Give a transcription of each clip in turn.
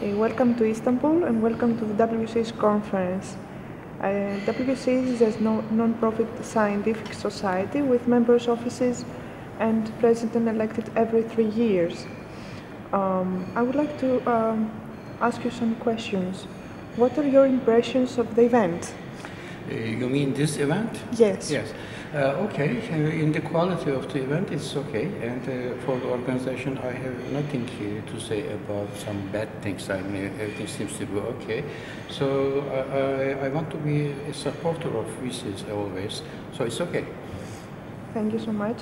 Okay, welcome to Istanbul and welcome to the Wseas conference. Wseas is a non-profit scientific society with members' offices and president elected every 3 years. I would like to ask you some questions. What are your impressions of the event? You mean this event? Yes. Yes. Okay, in the quality of the event, it's okay. And for the organization, I have nothing to say about some bad things. I mean, everything seems to be okay. So I want to be a supporter of Wseas always. So it's okay. Thank you so much.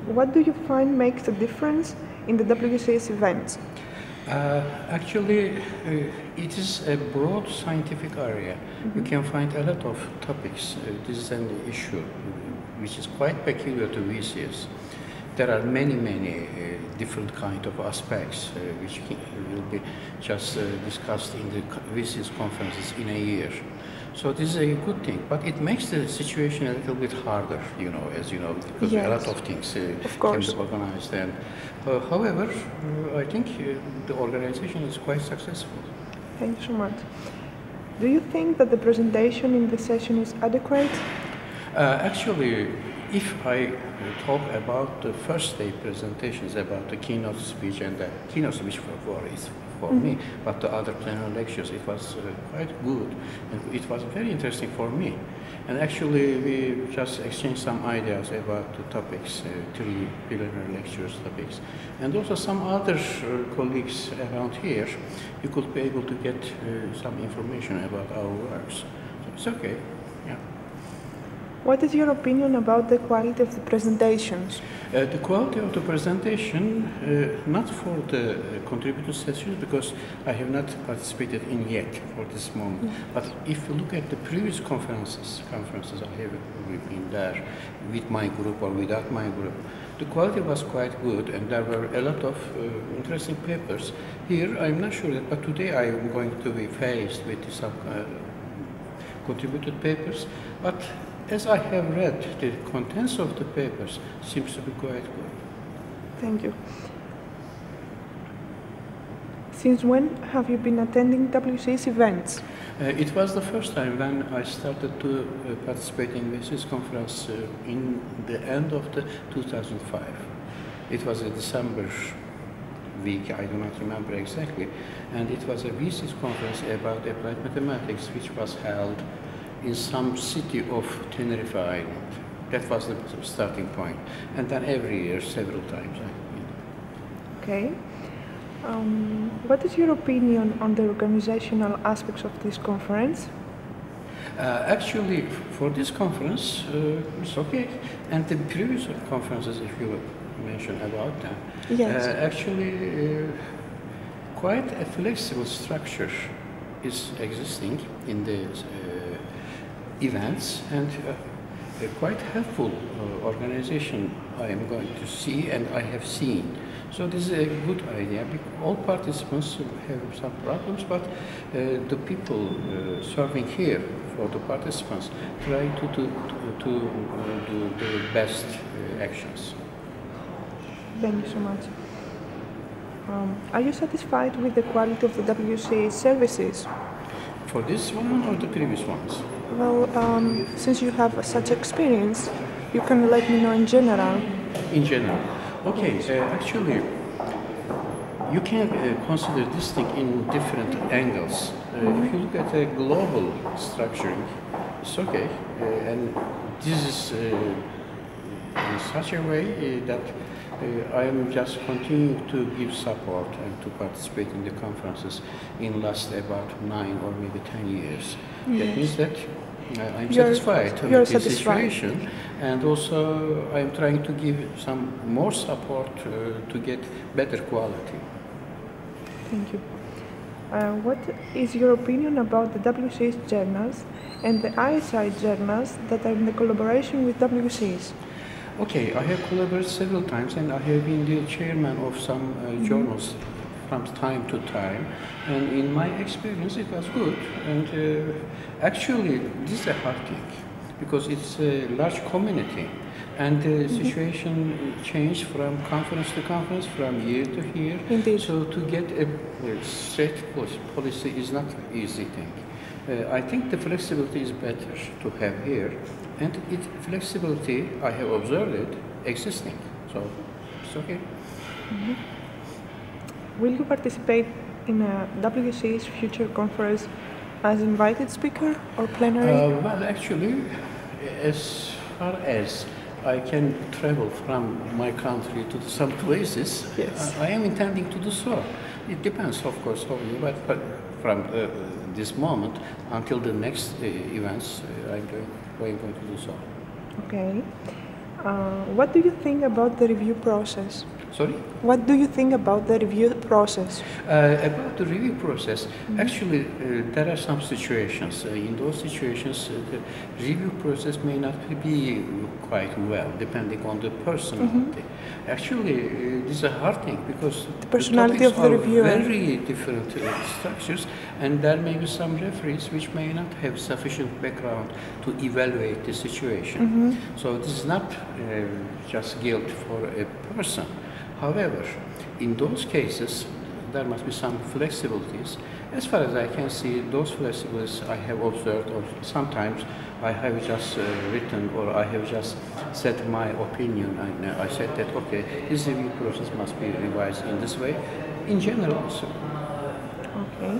What do you find makes a difference in the Wseas events? Actually, it is a broad scientific area. You can find a lot of topics. This is an issue which is quite peculiar to Wseas. There are many different kind of aspects which will be just discussed in the Wseas conferences in a year. So this is a good thing, but it makes the situation a little bit harder, you know, as you know, because yes. a lot of things can be organized. And however, I think the organization is quite successful. Thank you so much. Do you think that the presentation in the session is adequate? Actually, if I talk about the first day presentations about the keynote speech, and the keynote speech for me, but the other plenary lectures, it was quite good, and it was very interesting for me. And actually, we just exchanged some ideas about the topics, 3 plenary lectures topics. And also some other colleagues around here, you could be able to get some information about our works. So it's okay, yeah. What is your opinion about the quality of the presentations? The quality of the presentation, not for the contributor sessions, because I have not participated in yet for this moment. But if you look at the previous conferences I have been there with my group or without my group, the quality was quite good, and there were a lot of interesting papers. Here, I'm not sure, but today I am going to be faced with some contributed papers. But as I have read, the contents of the papers seems to be quite good. Thank you. Since when have you been attending Wseas events? It was the first time when I started to participate in Wseas conference in the end of the 2005. It was a December week, I do not remember exactly, and it was a Wseas conference about applied mathematics which was held in some city of Tenerife Island. That was the starting point. And then every year, several times. Okay. What is your opinion on the organizational aspects of this conference? Actually, for this conference, it's okay. And the previous conferences, if you mention about them, yes. Actually, quite a flexible structure is existing in the events, and a quite helpful organization I am going to see and I have seen. So this is a good idea. All participants have some problems, but the people serving here for the participants try to do the best actions. Thank you so much. Are you satisfied with the quality of the Wseas services? For this one or the previous ones? Well, since you have such experience, you can let me know in general. In general. Okay, actually, you can consider this thing in different angles. If you look at a global structuring, it's okay. And this is in such a way that I am just continuing to give support and to participate in the conferences in last about 9 or maybe 10 years. Yes. That means that I'm satisfied with the situation, and also I'm trying to give some more support to get better quality. Thank you. What is your opinion about the Wseas journals and the ISI journals that are in the collaboration with Wseas? Okay, I have collaborated several times, and I have been the chairman of some journals from time to time, and in my experience it was good. And actually this is a hard thing because it's a large community, And the situation changed from conference to conference, from year to year. Indeed. So to get a straight policy is not an easy thing. I think the flexibility is better to have here. And flexibility, I have observed it, existing. So it's okay. Will you participate in a WSA's future conference as invited speaker or plenary? Well, actually, as far as I can travel from my country to some places, Yes. I am intending to do so. It depends, of course, how you, but from this moment until the next events, I'm going to do so. Okay. What do you think about the review process? Sorry? What do you think about the review process? About the review process, actually, there are some situations. In those situations, the review process may not be quite well, depending on the personality. Actually, this is a hard thing because The personality of the reviewer. Very different structures, and there may be some referees which may not have sufficient background to evaluate the situation. So this is not just guilt for a person. However, in those cases, there must be some flexibilities. As far as I can see, those flexibilities I have observed, or sometimes I have just written or I have just said my opinion, and I said that, okay, this review process must be revised in this way, in general also. Okay.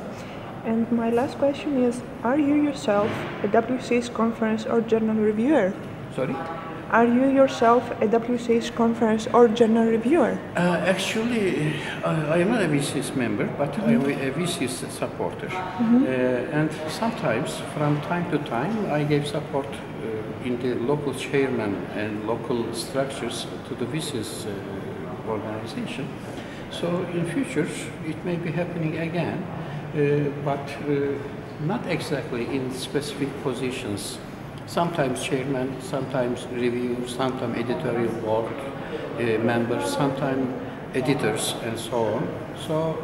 And my last question is, are you yourself a WCA's conference or journal reviewer? Sorry? Are you yourself a WCA's conference or journal reviewer? Actually, I am not a Wseas member, but I am a Wseas supporter. And sometimes, from time to time, I gave support in the local chairman and local structures to the Wseas organization. So in future, it may be happening again, but not exactly in specific positions. Sometimes chairman, sometimes review, sometimes editorial board members, sometimes editors, and so on. So,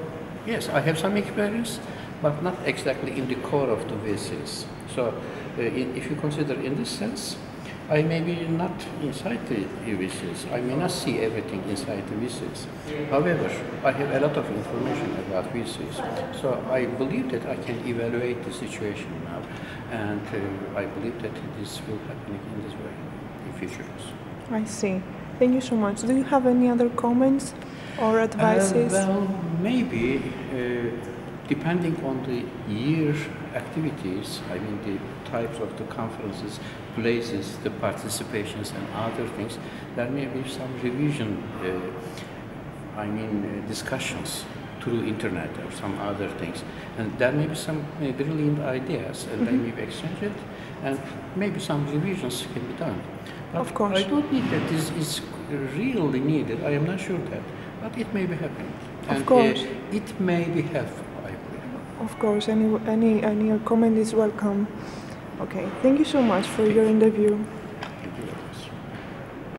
yes, I have some experience, but not exactly in the core of the Wseas. So, if you consider in this sense, I may be not inside the Wseas. I may not see everything inside the Wseas. However, I have a lot of information about Wseas. So I believe that I can evaluate the situation now. And I believe that this will happen in this way in future. I see. Thank you so much. Do you have any other comments or advices? Well, maybe depending on the year activities, I mean the types of the conferences, places, the participations and other things, there may be some revision, discussions through internet or some other things. And there may be some brilliant ideas and they may be exchanged and maybe some revisions can be done. But of course. I don't think that this is really needed. I am not sure that, but it may be happening. Of course. It may be helpful, I believe. Of course, any comment is welcome. Okay, thank you so much for your interview.